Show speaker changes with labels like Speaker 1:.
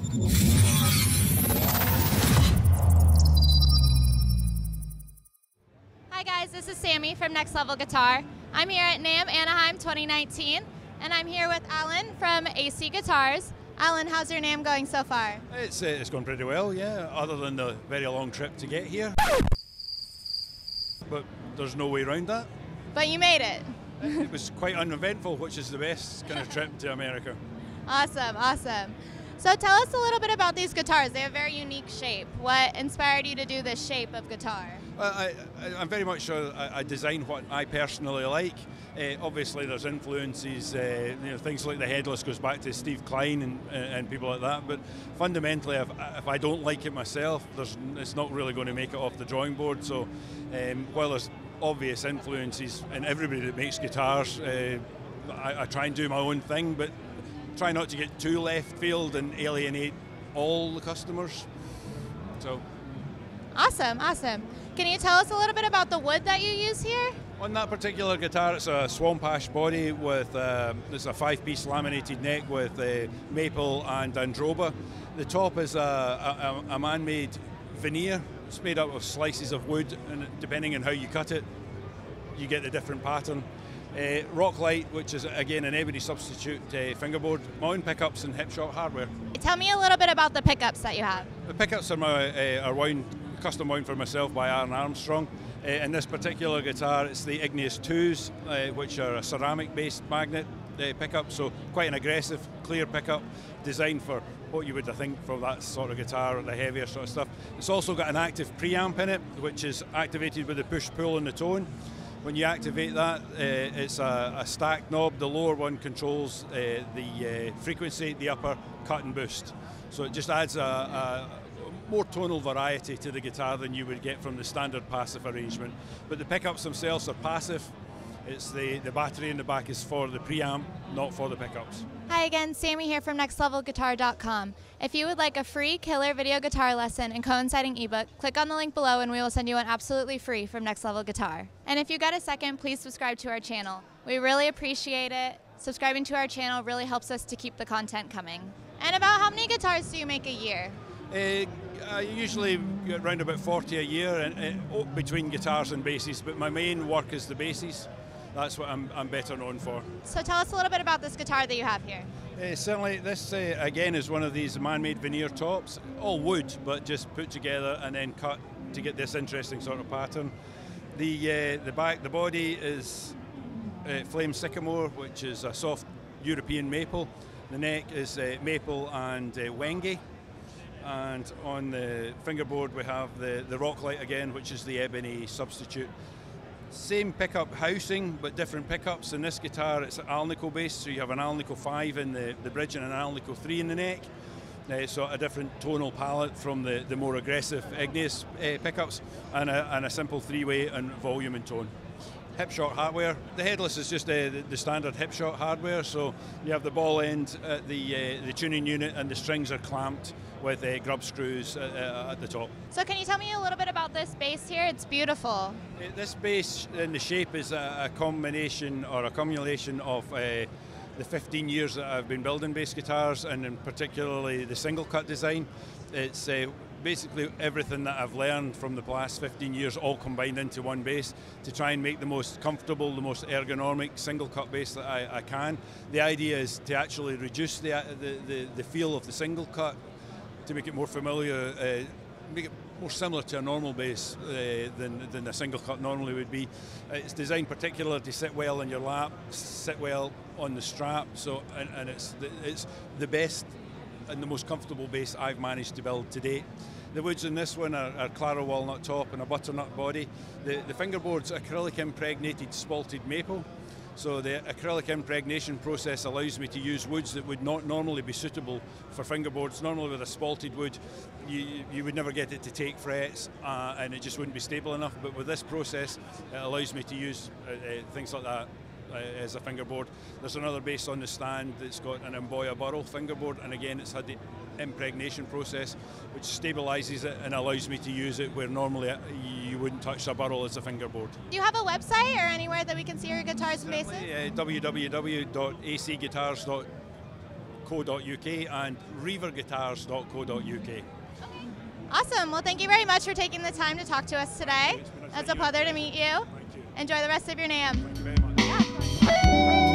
Speaker 1: Hi guys, this is Sammy from Next Level Guitar. I'm here at NAMM Anaheim 2019, and I'm here with Alan from AC Guitars. Alan, how's your NAMM going so far?
Speaker 2: It's going pretty well, yeah, other than the very long trip to get here. But there's no way around that.
Speaker 1: But you made it.
Speaker 2: It was quite uneventful, which is the best kind of trip to America.
Speaker 1: Awesome, awesome. So tell us a little bit about these guitars. They have a very unique shape. What inspired you to do this shape of guitar?
Speaker 2: I'm very much sure I design what I personally like. Obviously there's influences, things like the headless goes back to Steve Klein and people like that, but fundamentally if I don't like it myself, it's not really going to make it off the drawing board. So while there's obvious influences in everybody that makes guitars, I try and do my own thing, but try not to get too left field and alienate all the customers. So.
Speaker 1: Awesome, awesome. Can you tell us a little bit about the wood that you use here?
Speaker 2: On that particular guitar, it's a swamp ash body with it's a 5-piece laminated neck with maple and androba. The top is a man-made veneer. It's made up of slices of wood, and depending on how you cut it, you get the different pattern. Rocklight, which is again an ebony substitute fingerboard, my own pickups and Hipshot hardware.
Speaker 1: Tell me a little bit about the pickups that you have.
Speaker 2: The pickups are wound, custom wound for myself by Aaron Armstrong. In this particular guitar, it's the Igneous 2s, which are a ceramic-based magnet pickup, so quite an aggressive, clear pickup, designed for what you would think for that sort of guitar, the heavier sort of stuff. It's also got an active preamp in it, which is activated with the push-pull and the tone. When you activate that, it's a stacked knob. The lower one controls the frequency, the upper cut and boost. So it just adds a more tonal variety to the guitar than you would get from the standard passive arrangement. But the pickups themselves are passive. It's the battery in the back is for the preamp, not for the pickups.
Speaker 1: Hi again, Sammy here from nextlevelguitar.com. If you would like a free killer video guitar lesson and coinciding ebook, click on the link below and we will send you one absolutely free from Next Level Guitar. And if you got a second, please subscribe to our channel. We really appreciate it. Subscribing to our channel really helps us to keep the content coming. And about how many guitars do you make a year?
Speaker 2: I usually get around about 40 a year between guitars and basses, but my main work is the basses. That's what I'm better known for.
Speaker 1: So tell us a little bit about this guitar that you have here.
Speaker 2: Certainly, this again is one of these man-made veneer tops, all wood, but just put together and then cut to get this interesting sort of pattern. The body is flame sycamore, which is a soft European maple. The neck is maple and wenge. And on the fingerboard we have the Rocklight again, which is the ebony substitute. Same pickup housing, but different pickups. In this guitar, it's Alnico based, so you have an Alnico 5 in the bridge and an Alnico 3 in the neck. So a different tonal palette from the more aggressive Igneous pickups, and a simple 3-way and volume and tone. Hipshot hardware. The headless is just the standard Hipshot hardware, so you have the ball end at the tuning unit, and the strings are clamped with grub screws at the top.
Speaker 1: So can you tell me a little bit about this bass here? It's beautiful.
Speaker 2: This bass in the shape is a combination or accumulation of the 15 years that I've been building bass guitars, and in particularly the single cut design. It's basically everything that I've learned from the last 15 years all combined into one bass to try and make the most comfortable, the most ergonomic single cut bass that I can. The idea is to actually reduce the feel of the single cut, to make it more familiar, make it more similar to a normal bass than a single cut normally would be. It's designed particularly to sit well in your lap, sit well on the strap, so and it's the best and the most comfortable bass I've managed to build to date. The woods in this one are Claro walnut top and a butternut body. The fingerboard's acrylic impregnated spalted maple. So the acrylic impregnation process allows me to use woods that would not normally be suitable for fingerboards. Normally with a spalted wood, you would never get it to take frets and it just wouldn't be stable enough. But with this process, it allows me to use things like that as a fingerboard. There's another bass on the stand that's got an Emboya burl fingerboard, and again it's had the impregnation process which stabilizes it and allows me to use it where normally you wouldn't touch a burl as a fingerboard.
Speaker 1: Do you have a website or anywhere that we can see your guitars and basses?
Speaker 2: www.acguitars.com reiverguitars.co.uk and reiverguitars.co.uk.
Speaker 1: Awesome. Well, thank you very much for taking the time to talk to us today. It's a pleasure to meet you.
Speaker 2: Thank you.
Speaker 1: Enjoy the rest of your NAMM.
Speaker 2: Thank you very much.
Speaker 1: Yeah, of course.